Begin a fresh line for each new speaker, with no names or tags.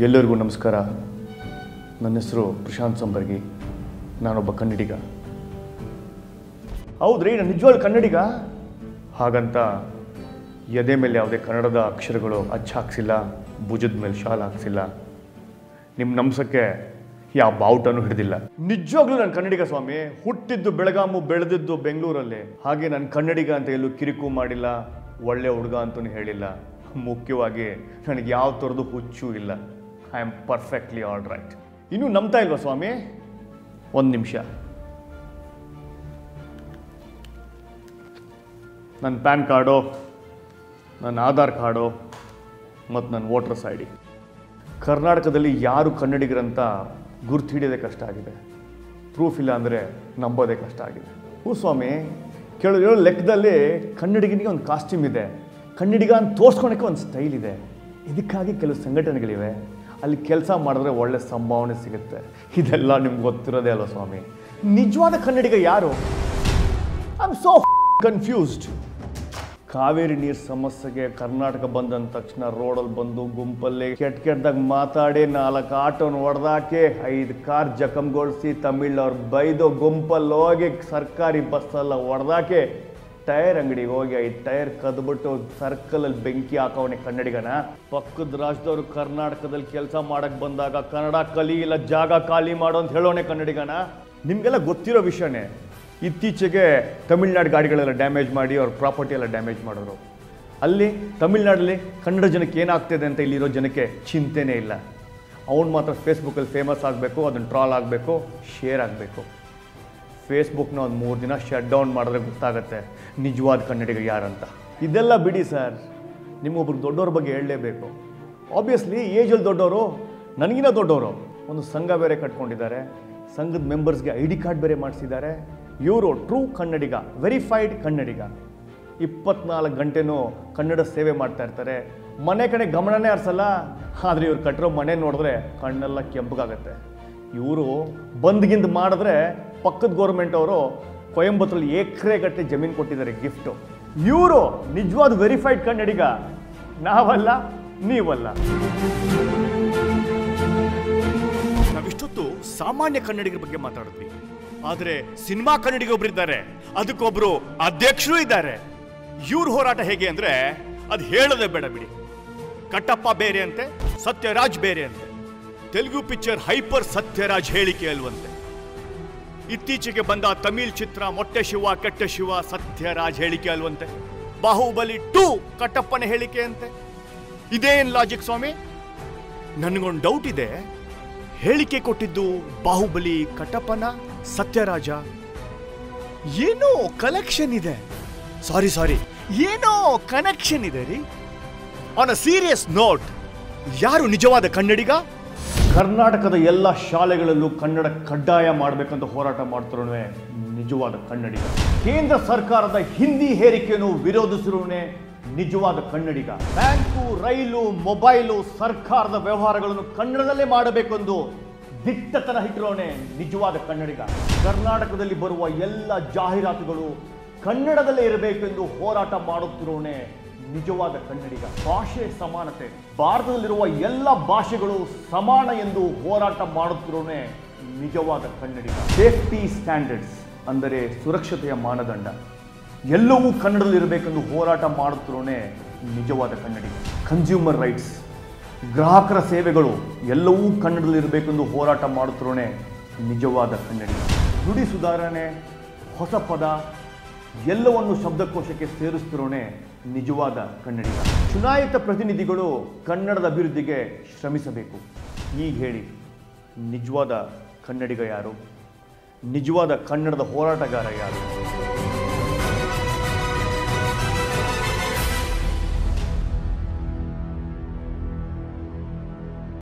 ಎಲ್ಲರಿಗೂ ನಮಸ್ಕಾರ. ನನ್ನ ಹೆಸರು ಪ್ರಶಾಂತ್ ಸಂಬರ್ಗಿ. ನಾನೊಬ್ಬ ಕನ್ನಡಿಗ. ಹೌದ್ರಿ, ನಾನು ನಿಜವಾಗ್ಲೂ ಕನ್ನಡಿಗ. ಹಾಗಂತ ಎದೆ ಮೇಲೆ ಯಾವುದೇ ಕನ್ನಡದ ಅಕ್ಷರಗಳು ಹಾಕ್ಸಿಲ್ಲ, ಭುಜದ ಮೇಲೆ ಶಾಲ್ ಹಾಕ್ಸಿಲ್ಲ, ನಿಮ್ಮ ನಂಬಿಸೋಕ್ಕೆ ಯಾವ ಬಾವುಟನೂ ಹಿಡಿದಿಲ್ಲ. ನಿಜವಾಗ್ಲೂ ನಾನು ಕನ್ನಡಿಗ ಸ್ವಾಮಿ. ಹುಟ್ಟಿದ್ದು ಬೆಳಗಾಮು, ಬೆಳೆದಿದ್ದು ಬೆಂಗಳೂರಲ್ಲಿ. ಹಾಗೆ ನಾನು ಕನ್ನಡಿಗ ಅಂತ ಎಲ್ಲೂ ಕಿರಿಕು ಮಾಡಿಲ್ಲ, ಒಳ್ಳೆ ಹುಡುಗ ಅಂತಲೂ ಹೇಳಿಲ್ಲ. ಮುಖ್ಯವಾಗಿ ನನಗೆ ಯಾವ ಥರದ್ದು ಹುಚ್ಚು ಇಲ್ಲ. I am perfectly all right. ಇನ್ನೂ ನಂಬ್ತಾ ಇಲ್ವಾ ಸ್ವಾಮಿ? ಒಂದು ನಿಮಿಷ. ನನ್ನ ಪ್ಯಾನ್ ಕಾರ್ಡು, ನನ್ನ ಆಧಾರ್ ಕಾರ್ಡು ಮತ್ತು ನನ್ನ ವೋಟರ್ಸ್ ಐ ಡಿ. ಕರ್ನಾಟಕದಲ್ಲಿ ಯಾರು ಕನ್ನಡಿಗರಂತ ಗುರ್ತು ಹಿಡಿಯೋದೇ ಕಷ್ಟ ಆಗಿದೆ. ಪ್ರೂಫ್ ಇಲ್ಲ ಅಂದರೆ ನಂಬೋದೇ ಕಷ್ಟ ಆಗಿದೆ. ಸ್ವಾಮಿ, ಹೇಳೋ ಲೆಕ್ಕದಲ್ಲಿ ಕನ್ನಡಿಗನಿಗೆ ಒಂದು ಕಾಸ್ಟ್ಯೂಮ್ ಇದೆ, ಕನ್ನಡಿಗ ಅಂತ ತೋರಿಸ್ಕೊಳಕ್ಕೆ ಒಂದು ಸ್ಟೈಲ್ ಇದೆ. ಇದಕ್ಕಾಗಿ ಕೆಲವು ಸಂಘಟನೆಗಳಿವೆ, ಅಲ್ಲಿ ಕೆಲಸ ಮಾಡಿದ್ರೆ ಒಳ್ಳೆ ಸಂಭಾವನೆ ಸಿಗುತ್ತೆ. ಇದೆಲ್ಲ ನಿಮ್ಗೆ ಗೊತ್ತಿರೋದೇ ಅಲ್ವ ಸ್ವಾಮಿ. ನಿಜವಾದ ಕನ್ನಡಿಗ ಯಾರು? I am so confused. Kaveri ನೀರು ಸಮಸ್ಯೆಗೆ ಕರ್ನಾಟಕ ಬಂದಂದ ತಕ್ಷಣ ರೋಡಲ್ಲಿ ಬಂದು ಗುಂಪಲ್ಲಿ ಕೆಟ್ಟದಾಗ ಮಾತಾಡಿ 4 ಆಟೋನ ಹೊಡೆದಾಕಿ 5 ಕಾರ್ ಜಖಂಗೊಳಿಸಿ ತಮಿಳ್ನವ್ರು ಬೈದು ಗುಂಪಲ್ಲಿ ಹೋಗಿ ಸರ್ಕಾರಿ ಬಸ್ಸೆಲ್ಲ ಹೊಡೆದಾಕಿ ಟೈರ್ ಅಂಗಡಿಗೆ ಹೋಗಿ 5 ಟೈರ್ ಕದ್ಬಿಟ್ಟು ಸರ್ಕಲಲ್ಲಿ ಬೆಂಕಿ ಹಾಕೋವನೇ ಕನ್ನಡಿಗನ? ಪಕ್ಕದ ರಾಜ್ಯದವರು ಕರ್ನಾಟಕದಲ್ಲಿ ಕೆಲಸ ಮಾಡಕ್ಕೆ ಬಂದಾಗ ಕನ್ನಡ ಕಲಿ ಇಲ್ಲ, ಜಾಗ ಖಾಲಿ ಮಾಡೋ ಅಂತ ಹೇಳೋನೆ ಕನ್ನಡಿಗನ? ನಿಮಗೆಲ್ಲ ಗೊತ್ತಿರೋ ವಿಷಯನೇ. ಇತ್ತೀಚೆಗೆ ತಮಿಳ್ನಾಡು ಗಾಡಿಗಳೆಲ್ಲ ಡ್ಯಾಮೇಜ್ ಮಾಡಿ ಅವ್ರ ಪ್ರಾಪರ್ಟಿ ಎಲ್ಲ ಡ್ಯಾಮೇಜ್ ಮಾಡಿದ್ರು. ಅಲ್ಲಿ ತಮಿಳ್ನಾಡಲ್ಲಿ ಕನ್ನಡ ಜನಕ್ಕೆ ಏನಾಗ್ತಿದೆ ಅಂತ ಇಲ್ಲಿರೋ ಜನಕ್ಕೆ ಚಿಂತೆನೇ ಇಲ್ಲ. ಅವ್ನು ಮಾತ್ರ ಫೇಸ್ಬುಕ್ಕಲ್ಲಿ ಫೇಮಸ್ ಆಗಬೇಕು, ಅದನ್ನು ಟ್ರಾಲ್ ಆಗಬೇಕು, ಶೇರ್ ಆಗಬೇಕು. ಫೇಸ್ಬುಕ್ನ ಒಂದು 3 ದಿನ ಶಟ್ ಡೌನ್ ಮಾಡಿದ್ರೆ ಗೊತ್ತಾಗತ್ತೆ ನಿಜವಾದ ಕನ್ನಡಿಗ ಯಾರಂತ. ಇದೆಲ್ಲ ಬಿಡಿ ಸರ್, ನಿಮಗೊಬ್ರು ದೊಡ್ಡವ್ರ ಬಗ್ಗೆ ಹೇಳಲೇಬೇಕು. ಆಬ್ವಿಯಸ್ಲಿ ಏಜಲ್ಲಿ ದೊಡ್ಡವರು, ನನಗಿನ್ನ ದೊಡ್ಡವರು. ಒಂದು ಸಂಘ ಬೇರೆ ಕಟ್ಕೊಂಡಿದ್ದಾರೆ, ಸಂಘದ ಮೆಂಬರ್ಸ್ಗೆ ID ಕಾರ್ಡ್ ಬೇರೆ ಮಾಡಿಸಿದ್ದಾರೆ. ಇವರು ಟ್ರೂ ಕನ್ನಡಿಗ, ವೆರಿಫೈಡ್ ಕನ್ನಡಿಗ. 24 ಗಂಟೆನೂ ಕನ್ನಡ ಸೇವೆ ಮಾಡ್ತಾ ಇರ್ತಾರೆ. ಮನೆ ಕಡೆ ಗಮನನೇ ಹರಿಸಲ್ಲ. ಆದರೆ ಇವ್ರು ಕಟ್ಟಿರೋ ಮನೆ ನೋಡಿದ್ರೆ ಕಣ್ಣೆಲ್ಲ ಕೆಂಪಗಾಗತ್ತೆ. ಇವರು ಬಂದ್ಗಿಂದು ಮಾಡಿದ್ರೆ ಪಕ್ಕದ ಗೌರ್ಮೆಂಟ್ ಅವರು ಕೊಯಂಬತ್ತೂರಲ್ಲಿ ಎಕರೆಗಟ್ಟಲೆ ಜಮೀನು ಕೊಟ್ಟಿದ್ದಾರೆ ಗಿಫ್ಟು. ಇವರು ನಿಜವಾದ ವೆರಿಫೈಡ್ ಕನ್ನಡಿಗ. ನಾವಲ್ಲ, ನೀವಲ್ಲ. ನಾವಿಷ್ಟೊತ್ತು ಸಾಮಾನ್ಯ ಕನ್ನಡಿಗರ ಬಗ್ಗೆ ಮಾತಾಡಿದ್ವಿ. ಆದರೆ ಸಿನಿಮಾ ಕನ್ನಡಿಗೊಬ್ರಿದ್ದಾರೆ, ಅದಕ್ಕೊಬ್ರು ಅಧ್ಯಕ್ಷರು ಇದ್ದಾರೆ. ಇವ್ರ ಹೋರಾಟ ಹೇಗೆ ಅಂದ್ರೆ ಅದು ಹೇಳೋದೇ ಬೇಡ ಬಿಡಿ. ಕಟ್ಟಪ್ಪ ಬೇರೆ ಅಂತೆ, ಸತ್ಯರಾಜ್ ಬೇರೆ ಅಂತೆ. ತೆಲುಗು ಪಿಕ್ಚರ್ ಹೈಪರ್ ಸತ್ಯರಾಜ್ ಹೇಳಿಕೆ ಅಲ್ವಂತೆ. ಇತ್ತೀಚೆಗೆ ಬಂದ ತಮಿಳ್ ಚಿತ್ರ ಮೊಟ್ಟೆ ಶಿವ ಕೆಟ್ಟ ಶಿವ ಸತ್ಯರಾಜ್ ಹೇಳಿಕೆ ಅಲ್ವಂತೆ. ಬಾಹುಬಲಿ 2 ಕಟ್ಟಪ್ಪನ ಹೇಳಿಕೆ ಅಂತೆ. ಇದೇನ್ ಲಾಜಿಕ್ ಸ್ವಾಮಿ? ನನಗೊಂದು ಡೌಟ್ ಇದೆ. ಹೇಳಿಕೆ ಕೊಟ್ಟಿದ್ದು ಬಾಹುಬಲಿ ಕಟ್ಟಪ್ಪನ, ಸತ್ಯರಾಜ? ಏನೋ ಕಲೆಕ್ಷನ್ ಇದೆ. ಸಾರಿ, ಏನೋ ಕನೆಕ್ಷನ್ ಇದೆ ರೀ. ಆನ್ ಅ ಸೀರಿಯಸ್ ನೋಟ್, ಯಾರು ನಿಜವಾದ ಕನ್ನಡಿಗ? ಕರ್ನಾಟಕದ ಎಲ್ಲ ಶಾಲೆಗಳಲ್ಲೂ ಕನ್ನಡ ಕಡ್ಡಾಯ ಮಾಡಬೇಕಂತ ಹೋರಾಟ ಮಾಡ್ತಿರೋನೇ ನಿಜವಾದ ಕನ್ನಡಿಗ. ಕೇಂದ್ರ ಸರ್ಕಾರದ ಹಿಂದಿ ಹೇರಿಕೆಯನ್ನು ವಿರೋಧಿಸಿರೋನೇ ನಿಜವಾದ ಕನ್ನಡಿಗ. ಬ್ಯಾಂಕು, ರೈಲು, ಮೊಬೈಲು, ಸರ್ಕಾರದ ವ್ಯವಹಾರಗಳನ್ನು ಕನ್ನಡದಲ್ಲೇ ಮಾಡಬೇಕೆಂದು ದಿಟ್ಟತನ ಇಟ್ಟಿರೋನೇ ನಿಜವಾದ ಕನ್ನಡಿಗ. ಕರ್ನಾಟಕದಲ್ಲಿ ಬರುವ ಎಲ್ಲ ಜಾಹೀರಾತುಗಳು ಕನ್ನಡದಲ್ಲೇ ಇರಬೇಕೆಂದು ಹೋರಾಟ ಮಾಡುತ್ತಿರೋನೇ ನಿಜವಾದ ಕನ್ನಡಿಗ. ಭಾಷೆ ಸಮಾನತೆ, ಭಾರತದಲ್ಲಿರುವ ಎಲ್ಲ ಭಾಷೆಗಳು ಸಮಾನ ಎಂದು ಹೋರಾಟ ಮಾಡುತ್ತಿರೋನೇ ನಿಜವಾದ ಕನ್ನಡಿಗ. ಸೇಫ್ಟಿ ಸ್ಟ್ಯಾಂಡರ್ಡ್ಸ್ ಅಂದರೆ ಸುರಕ್ಷತೆಯ ಮಾನದಂಡ, ಎಲ್ಲವೂ ಕನ್ನಡದಲ್ಲಿರಬೇಕೆಂದು ಹೋರಾಟ ಮಾಡುತ್ತಿರೋನೇ ನಿಜವಾದ ಕನ್ನಡಿಗ. ಕನ್ಸ್ಯೂಮರ್ ರೈಟ್ಸ್, ಗ್ರಾಹಕರ ಸೇವೆಗಳು ಎಲ್ಲವೂ ಕನ್ನಡದಲ್ಲಿರಬೇಕೆಂದು ಹೋರಾಟ ಮಾಡುತ್ತಿರೋನೇ ನಿಜವಾದ ಕನ್ನಡಿಗ. ನುಡಿ ಸುಧಾರಣೆ, ಹೊಸ ಪದ ಎಲ್ಲವನ್ನು ಶಬ್ದಕೋಶಕ್ಕೆ ಸೇರಿಸ್ತಿರೋನೇ ನಿಜವಾದ ಕನ್ನಡಿಗ. ಚುನಾಯಿತ ಪ್ರತಿನಿಧಿಗಳು ಕನ್ನಡದ ಅಭಿವೃದ್ಧಿಗೆ ಶ್ರಮಿಸಬೇಕು. ಈಗ ಹೇಳಿ, ನಿಜವಾದ ಕನ್ನಡಿಗ ಯಾರು? ನಿಜವಾದ ಕನ್ನಡದ ಹೋರಾಟಗಾರ ಯಾರು?